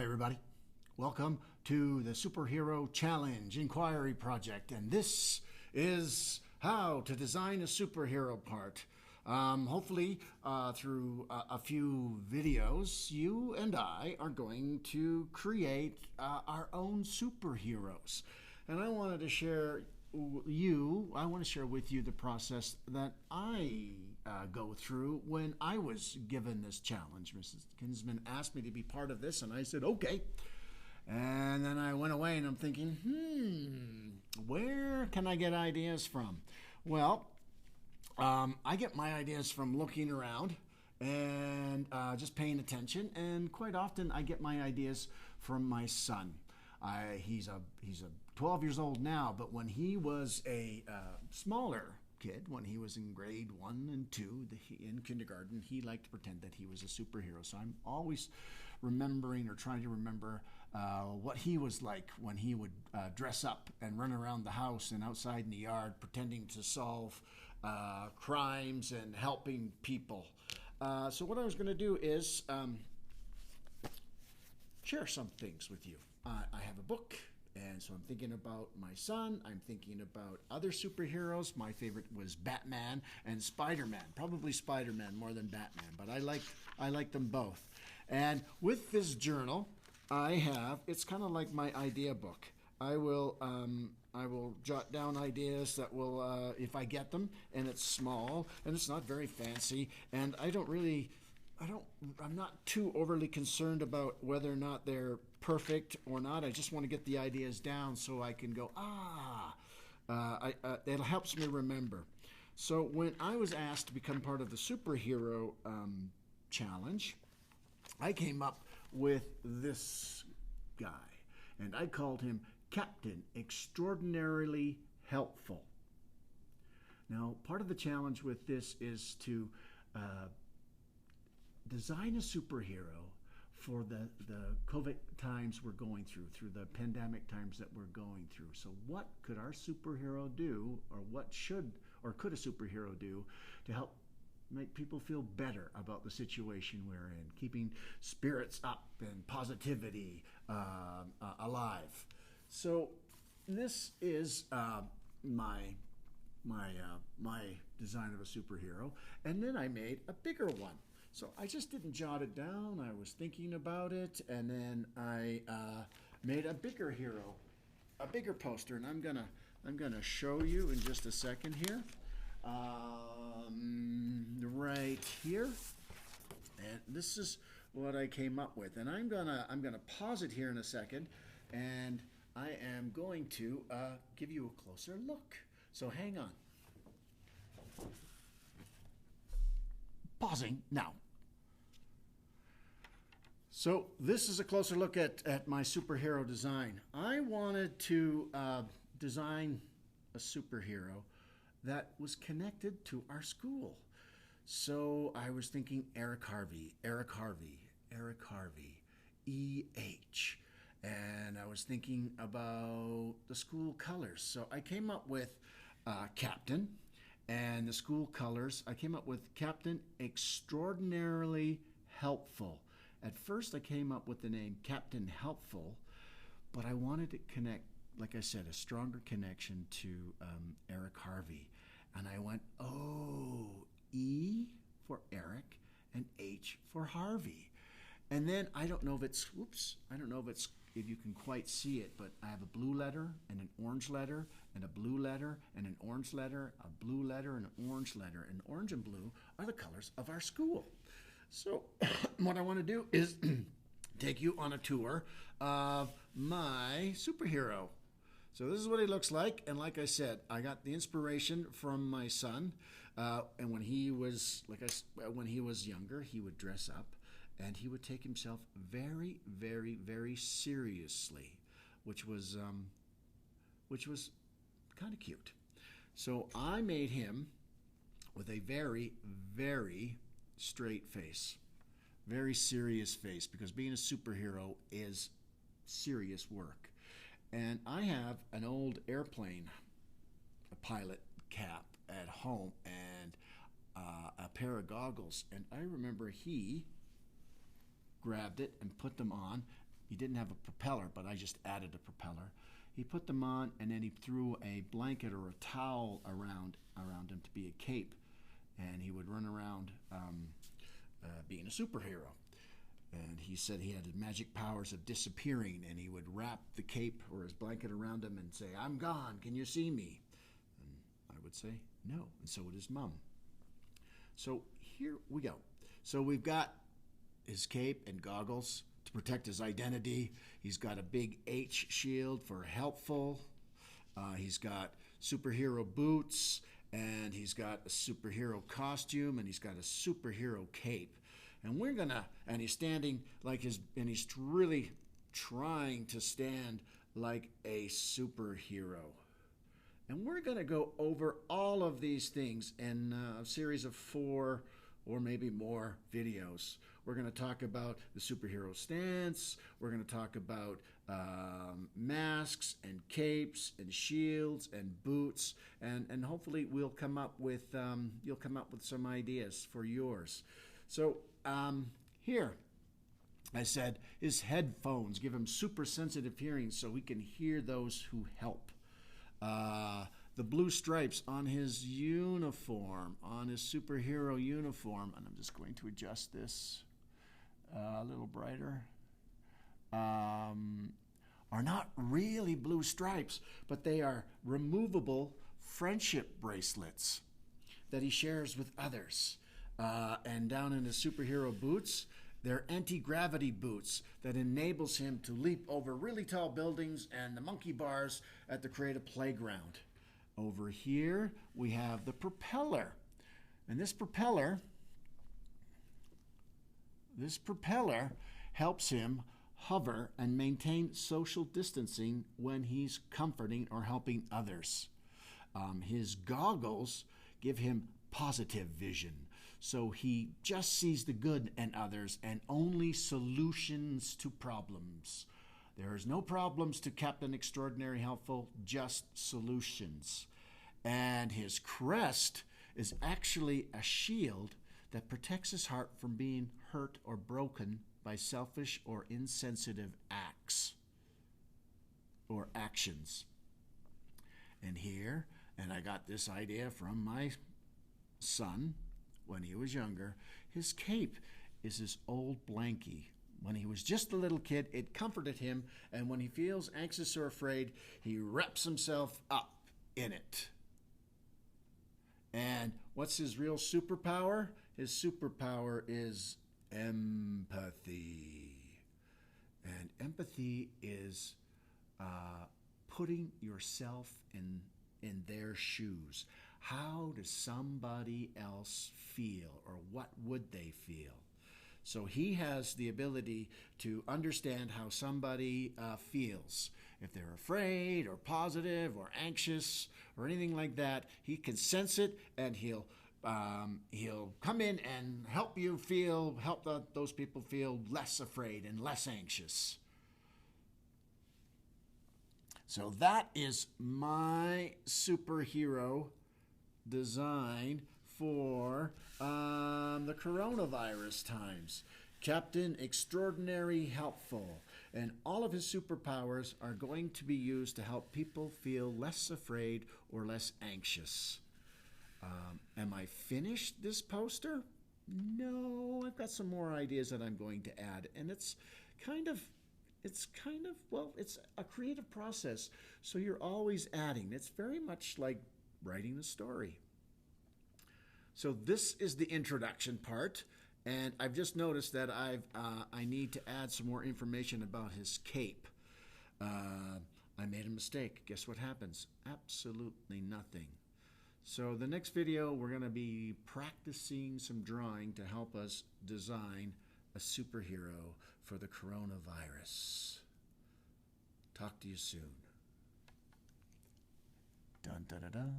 Hi, everybody. Welcome to the Superhero Challenge Inquiry Project, and this is how to design a superhero part. Hopefully, through a few videos, you and I are going to create our own superheroes. And I wanted to share I want to share with you the process that I go through when I was given this challenge. Mrs. Kinsman asked me to be part of this, and I said, okay. And then I went away and I'm thinking, where can I get ideas from? Well, I get my ideas from looking around and just paying attention. And quite often I get my ideas from my son. He's a 12 years old now, but when he was a smaller kid, when he was in grade 1 and 2 in kindergarten, he liked to pretend that he was a superhero. So I'm always remembering or trying to remember what he was like when he would dress up and run around the house and outside in the yard pretending to solve crimes and helping people. So what I was going to do is share some things with you. I have a book, and so I'm thinking about my son. I'm thinking about other superheroes. My favorite was Batman and Spider-Man. Probably Spider-Man more than Batman, but I like them both. And with this journal, it's kind of like my idea book. I will jot down ideas that will, if I get them, and it's small and it's not very fancy, and I'm not too overly concerned about whether or not they're perfect or not. I just want to get the ideas down so I can go, it helps me remember. So when I was asked to become part of the superhero challenge, I came up with this guy, and I called him Captain Extraordinarily Helpful. Now, part of the challenge with this is to design a superhero for the COVID times we're going through the pandemic times that we're going through. So what could our superhero do, or could a superhero do to help make people feel better about the situation we're in, keeping spirits up and positivity alive? So this is my design of a superhero, and then I made a bigger one. So I just didn't jot it down. I was thinking about it, and then I made a bigger hero, a bigger poster, and I'm gonna show you in just a second here, right here. And this is what I came up with, and I'm gonna pause it here in a second, and I am going to give you a closer look. So hang on. Pausing now. So this is a closer look at my superhero design. I wanted to design a superhero that was connected to our school. So I was thinking Eric Harvey, EH. And I was thinking about the school colors. So I came up with Captain, and the school colors. I came up with Captain Extraordinarily Helpful. At first I came up with the name Captain Helpful, but I wanted to connect, like I said, a stronger connection to Eric Harvey. And I went, E for Eric and H for Harvey. And then I don't know if you can quite see it, but I have a blue letter and an orange letter and a blue letter and an orange letter, a blue letter and an orange letter. And orange and blue are the colors of our school. So what I want to do is take you on a tour of my superhero. So this is what he looks like, and like I said, I got the inspiration from my son. And when he was younger, he would dress up, and he would take himself very, very, very seriously, which was kind of cute. So I made him with a very, very straight face, very serious face, because being a superhero is serious work. And I have an old airplane, a pilot cap at home, and a pair of goggles. And I remember he grabbed it and put them on, he didn't have a propeller, but I just added a propeller. He put them on, and then he threw a blanket or a towel around him to be a cape, and he would run around being a superhero. And he said he had magic powers of disappearing, and he would wrap the cape or his blanket around him and say, "I'm gone, can you see me?" And I would say, "No," and so would his mom. So here we go. So we've got his cape and goggles to protect his identity. He's got a big H shield for helpful. He's got superhero boots, and he's got a superhero costume, and he's got a superhero cape. And he's standing and he's really trying to stand like a superhero. And we're going to go over all of these things in a series of 4 or maybe more videos. We're going to talk about the superhero stance. We're going to talk about masks and capes and shields and boots, and hopefully we'll come up with you'll come up with some ideas for yours. So here, I said his headphones give him super sensitive hearing, so he can hear those who help. The blue stripes on his uniform, on his superhero uniform, and I'm just going to adjust this a little brighter, are not really blue stripes, but they are removable friendship bracelets that he shares with others. And down in his superhero boots, they're anti-gravity boots that enables him to leap over really tall buildings and the monkey bars at the Creative Playground. Over here, we have the propeller. And this propeller helps him hover and maintain social distancing when he's comforting or helping others. His goggles give him positive vision, so he just sees the good in others and only solutions to problems. There's no problems to Captain Extraordinary Helpful, just solutions. And his crest is actually a shield that protects his heart from being hurt or broken by selfish or insensitive acts or actions. And here, and I got this idea from my son when he was younger, his cape is his old blankie. When he was just a little kid, it comforted him, and when he feels anxious or afraid, he wraps himself up in it. And what's his real superpower? His superpower is empathy. And empathy is putting yourself in their shoes. How does somebody else feel, or what would they feel? So he has the ability to understand how somebody feels. If they're afraid or positive or anxious or anything like that, he can sense it, and he'll come in and help those people feel less afraid and less anxious. So that is my superhero design for the coronavirus times. Captain Extraordinary Helpful. And all of his superpowers are going to be used to help people feel less afraid or less anxious. Am I finished this poster? No, I've got some more ideas that I'm going to add. And it's a creative process. So you're always adding. It's very much like writing a story. So this is the introduction part, and I've just noticed that I need to add some more information about his cape. I made a mistake. Guess what happens? Absolutely nothing. So the next video, we're going to be practicing some drawing to help us design a superhero for the coronavirus. Talk to you soon. Dun, dun, dun, dun.